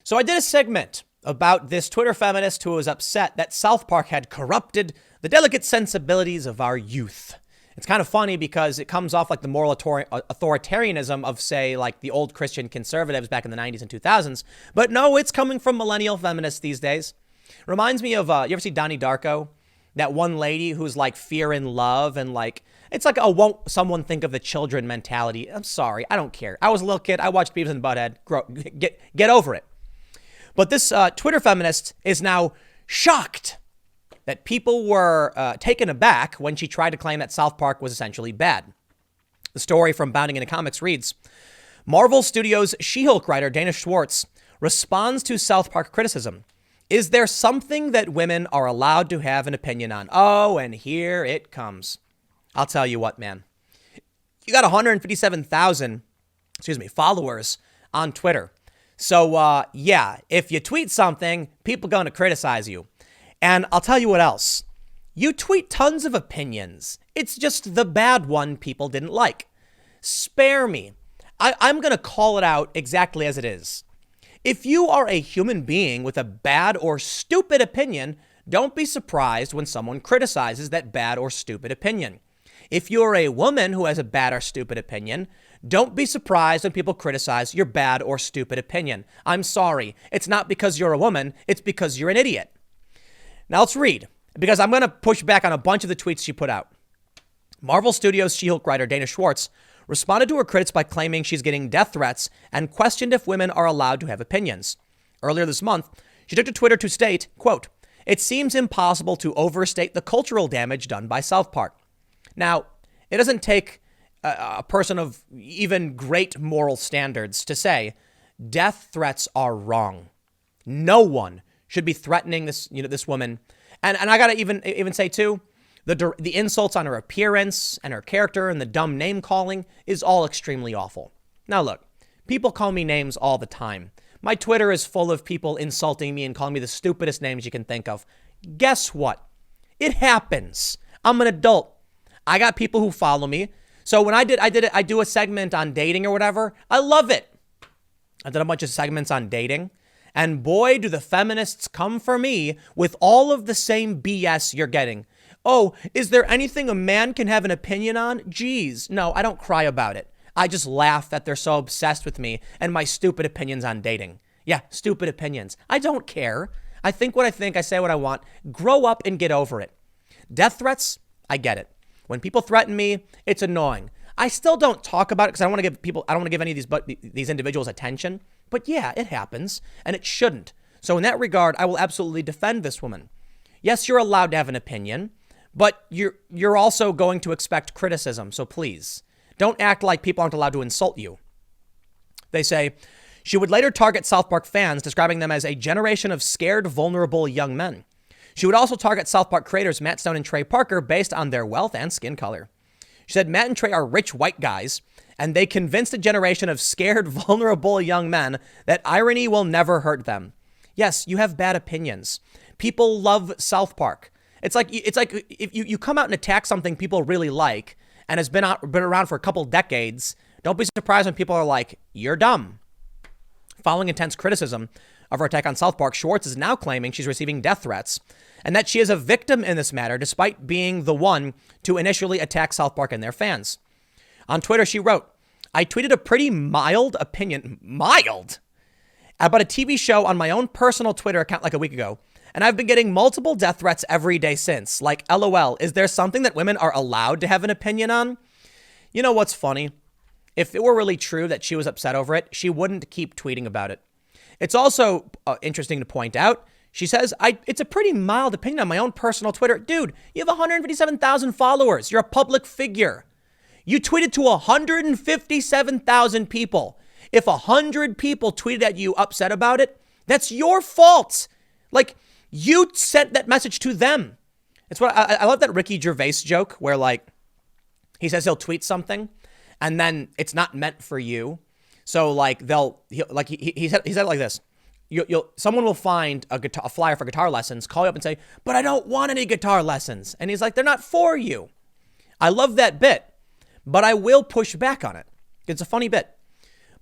So I did a segment about this Twitter feminist who was upset that South Park had corrupted the delicate sensibilities of our youth. It's kind of funny because it comes off like the moral authoritarianism of, say, like the old Christian conservatives back in the 90s and 2000s. But no, it's coming from millennial feminists these days. Reminds me of, you ever see Donnie Darko? That one lady who's like fear and love and like, it's like a won't someone think of the children mentality. I'm sorry, I don't care. I was a little kid. I watched Beavis and Butthead. Get over it. But this Twitter feminist is now shocked that people were taken aback when she tried to claim that South Park was essentially bad. The story from Bounding into Comics reads, Marvel Studios She-Hulk writer Dana Schwartz responds to South Park criticism. Is there something that women are allowed to have an opinion on? Oh, and here it comes. I'll tell you what, man. You got 157,000, followers on Twitter. So, yeah, if you tweet something, people going to criticize you. And I'll tell you what else. You tweet tons of opinions. It's just the bad one people didn't like. Spare me. I'm going to call it out exactly as it is. If you are a human being with a bad or stupid opinion, don't be surprised when someone criticizes that bad or stupid opinion. If you're a woman who has a bad or stupid opinion, don't be surprised when people criticize your bad or stupid opinion. I'm sorry. It's not because you're a woman. It's because you're an idiot. Now let's read, because I'm going to push back on a bunch of the tweets she put out. Marvel Studios She-Hulk writer Dana Schwartz responded to her critics by claiming she's getting death threats and questioned if women are allowed to have opinions. Earlier this month, she took to Twitter to state, quote, it seems impossible to overstate the cultural damage done by South Park. Now, it doesn't take a person of even great moral standards to say death threats are wrong. No one should be threatening this woman. And I got to even say, too, the insults on her appearance and her character and the dumb name calling is all extremely awful. Now, look, people call me names all the time. My Twitter is full of people insulting me and calling me the stupidest names you can think of. Guess what? It happens. I'm an adult. I got people who follow me. So when I do a segment on dating or whatever. I love it. I did a bunch of segments on dating. And boy, do the feminists come for me with all of the same BS you're getting. Oh, is there anything a man can have an opinion on? Geez, no, I don't cry about it. I just laugh that they're so obsessed with me and my stupid opinions on dating. Yeah, stupid opinions. I don't care. I think what I think. I say what I want. Grow up and get over it. Death threats, I get it. When people threaten me, it's annoying. I still don't talk about it because I don't want to give any of these individuals attention. But yeah, it happens, and it shouldn't. So in that regard, I will absolutely defend this woman. Yes, you're allowed to have an opinion, but you're also going to expect criticism. So please, don't act like people aren't allowed to insult you. They say, she would later target South Park fans, describing them as a generation of scared, vulnerable young men. She would also target South Park creators Matt Stone and Trey Parker based on their wealth and skin color. She said Matt and Trey are rich white guys, and they convinced a generation of scared, vulnerable young men that irony will never hurt them. Yes, you have bad opinions. People love South Park. It's like if you come out and attack something people really like and has been around for a couple decades, don't be surprised when people are like, you're dumb. Following intense criticism of her attack on South Park, Schwartz is now claiming she's receiving death threats and that she is a victim in this matter despite being the one to initially attack South Park and their fans. On Twitter, she wrote, I tweeted a pretty mild opinion, about a TV show on my own personal Twitter account like a week ago, and I've been getting multiple death threats every day since. Like, LOL, is there something that women are allowed to have an opinion on? You know what's funny? If it were really true that she was upset over it, she wouldn't keep tweeting about it. It's also interesting to point out, she says, it's a pretty mild opinion on my own personal Twitter. Dude, you have 157,000 followers. You're a public figure. You tweeted to 157,000 people. If 100 people tweeted at you upset about it, that's your fault. Like, you sent that message to them. It's what I love that Ricky Gervais joke where, like, he says he'll tweet something and then it's not meant for you. So, like, he said it like this. Someone will find a flyer for guitar lessons, call you up and say, but I don't want any guitar lessons. And he's like, they're not for you. I love that bit, but I will push back on it. It's a funny bit.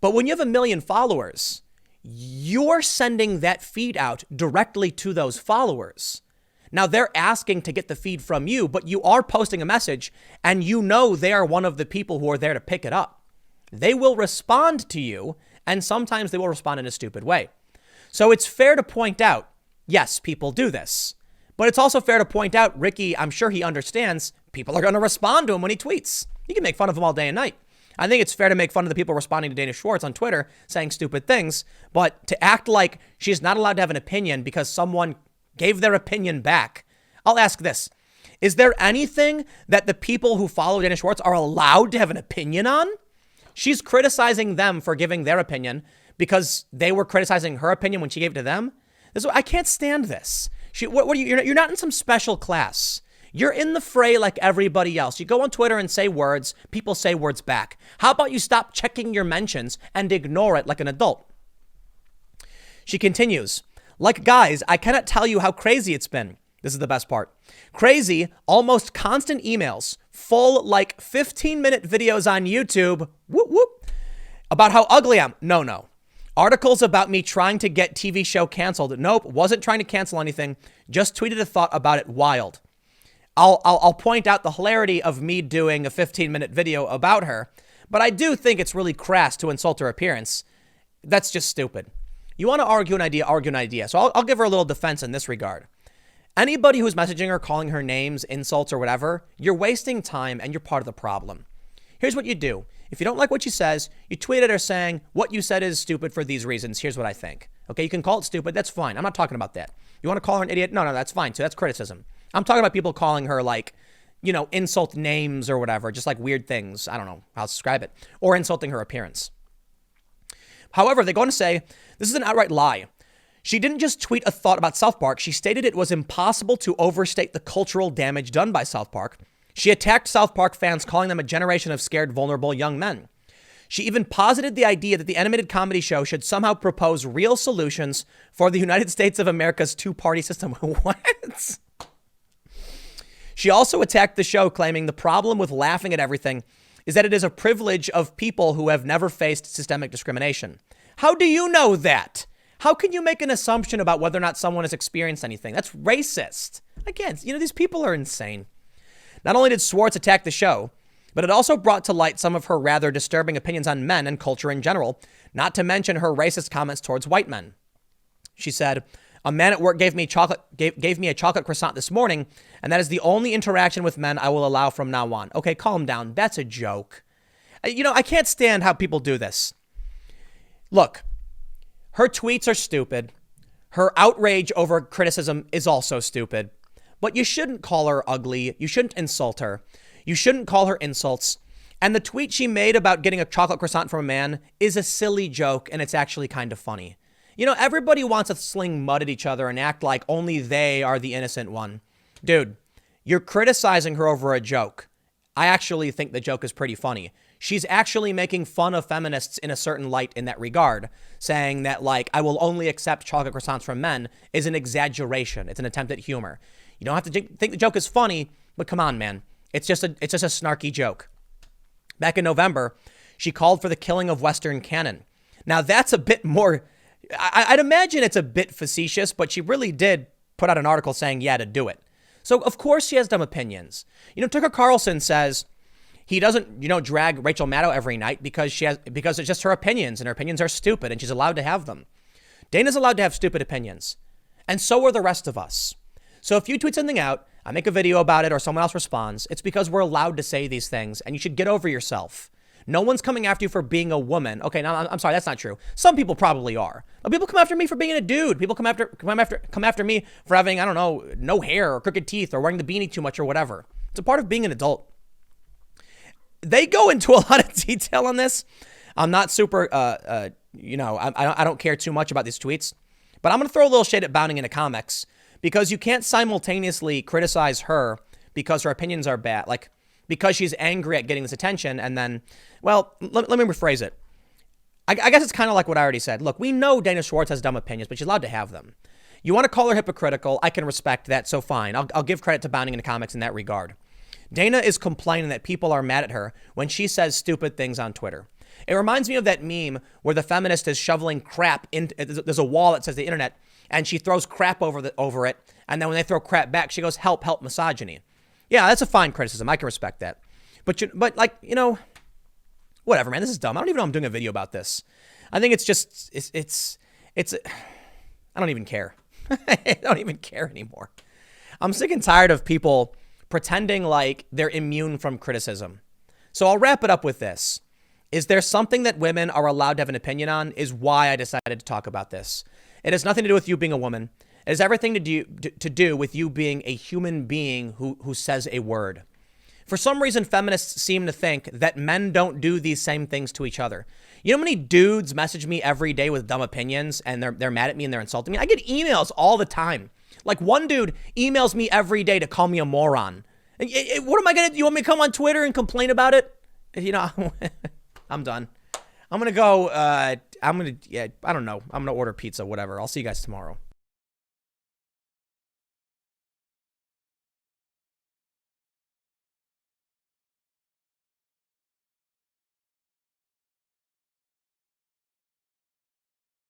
But when you have 1 million followers, you're sending that feed out directly to those followers. Now, they're asking to get the feed from you, but you are posting a message and you know they are one of the people who are there to pick it up. They will respond to you, and sometimes they will respond in a stupid way. So it's fair to point out, yes, people do this. But it's also fair to point out, Ricky, I'm sure he understands, people are going to respond to him when he tweets. You can make fun of him all day and night. I think it's fair to make fun of the people responding to Dana Schwartz on Twitter saying stupid things, but to act like she's not allowed to have an opinion because someone gave their opinion back. I'll ask this. Is there anything that the people who follow Dana Schwartz are allowed to have an opinion on? She's criticizing them for giving their opinion because they were criticizing her opinion when she gave it to them. I can't stand this. What are you? You're not in some special class. You're in the fray like everybody else. You go on Twitter and say words. People say words back. How about you stop checking your mentions and ignore it like an adult? She continues, like, guys, I cannot tell you how crazy it's been. This is the best part. Crazy, almost constant emails, full like 15-minute videos on YouTube. Whoop, whoop. About how ugly I am. No. Articles about me trying to get TV show canceled. Nope, wasn't trying to cancel anything. Just tweeted a thought about it. Wild. I'll point out the hilarity of me doing a 15-minute video about her, but I do think it's really crass to insult her appearance. That's just stupid. You want to argue an idea. So I'll give her a little defense in this regard. Anybody who's messaging her, calling her names, insults, or whatever, you're wasting time and you're part of the problem. Here's what you do. If you don't like what she says, you tweet at her saying, what you said is stupid for these reasons. Here's what I think. Okay, you can call it stupid. That's fine. I'm not talking about that. You want to call her an idiot? No, that's fine too. That's criticism. I'm talking about people calling her like, insult names or whatever, just like weird things. I don't know how to describe it. Or insulting her appearance. However, they go on to say, this is an outright lie. She didn't just tweet a thought about South Park. She stated it was impossible to overstate the cultural damage done by South Park. She attacked South Park fans, calling them a generation of scared, vulnerable young men. She even posited the idea that the animated comedy show should somehow propose real solutions for the United States of America's two-party system. What? She also attacked the show, claiming the problem with laughing at everything is that it is a privilege of people who have never faced systemic discrimination. How do you know that? How can you make an assumption about whether or not someone has experienced anything? That's racist. Again, these people are insane. Not only did Schwartz attack the show, but it also brought to light some of her rather disturbing opinions on men and culture in general, not to mention her racist comments towards white men. She said, a man at work gave me a chocolate croissant this morning, and that is the only interaction with men I will allow from now on. Okay, calm down. That's a joke. I can't stand how people do this. Look, her tweets are stupid. Her outrage over criticism is also stupid. But you shouldn't call her ugly. You shouldn't insult her. You shouldn't call her insults. And the tweet she made about getting a chocolate croissant from a man is a silly joke, and it's actually kind of funny. Everybody wants to sling mud at each other and act like only they are the innocent one. Dude, you're criticizing her over a joke. I actually think the joke is pretty funny. She's actually making fun of feminists in a certain light in that regard, saying that, I will only accept chocolate croissants from men is an exaggeration. It's an attempt at humor. You don't have to think the joke is funny, but come on, man. It's just a snarky joke. Back in November, she called for the killing of Western canon. Now, that's a bit more... I'd imagine it's a bit facetious, but she really did put out an article saying, yeah, to do it. So, of course, she has dumb opinions. Tucker Carlson says he doesn't, drag Rachel Maddow every night because it's just her opinions, and her opinions are stupid, and she's allowed to have them. Dana's allowed to have stupid opinions, and so are the rest of us. So if you tweet something out, I make a video about it, or someone else responds, it's because we're allowed to say these things, and you should get over yourself. No one's coming after you for being a woman. Okay, now I'm sorry, that's not true. Some people probably are. But people come after me for being a dude. People come after me for having, no hair or crooked teeth or wearing the beanie too much or whatever. It's a part of being an adult. They go into a lot of detail on this. I'm not super, I don't care too much about these tweets. But I'm going to throw a little shade at Bounding into comics because you can't simultaneously criticize her because her opinions are bad. Because she's angry at getting this attention, and then, let me rephrase it. I guess it's kind of like what I already said. Look, we know Dana Schwartz has dumb opinions, but she's allowed to have them. You want to call her hypocritical, I can respect that, so fine. I'll give credit to Bounding into Comics in that regard. Dana is complaining that people are mad at her when she says stupid things on Twitter. It reminds me of that meme where the feminist is shoveling crap in. There's a wall that says the internet, and she throws crap over it. And then when they throw crap back, she goes, help, misogyny. Yeah, that's a fine criticism. I can respect that. But whatever, man. This is dumb. I don't even know I'm doing a video about this. I think it's just, I don't even care. I don't even care anymore. I'm sick and tired of people pretending like they're immune from criticism. So I'll wrap it up with this. Is there something that women are allowed to have an opinion on? Is why I decided to talk about this. It has nothing to do with you being a woman. It has everything to do with you being a human being who says a word. For some reason, feminists seem to think that men don't do these same things to each other. You know how many dudes message me every day with dumb opinions and they're mad at me and they're insulting me? I get emails all the time. Like one dude emails me every day to call me a moron. What am I going to do? You want me to come on Twitter and complain about it? You know, I'm done. I'm going to go, I don't know. I'm going to order pizza, whatever. I'll see you guys tomorrow.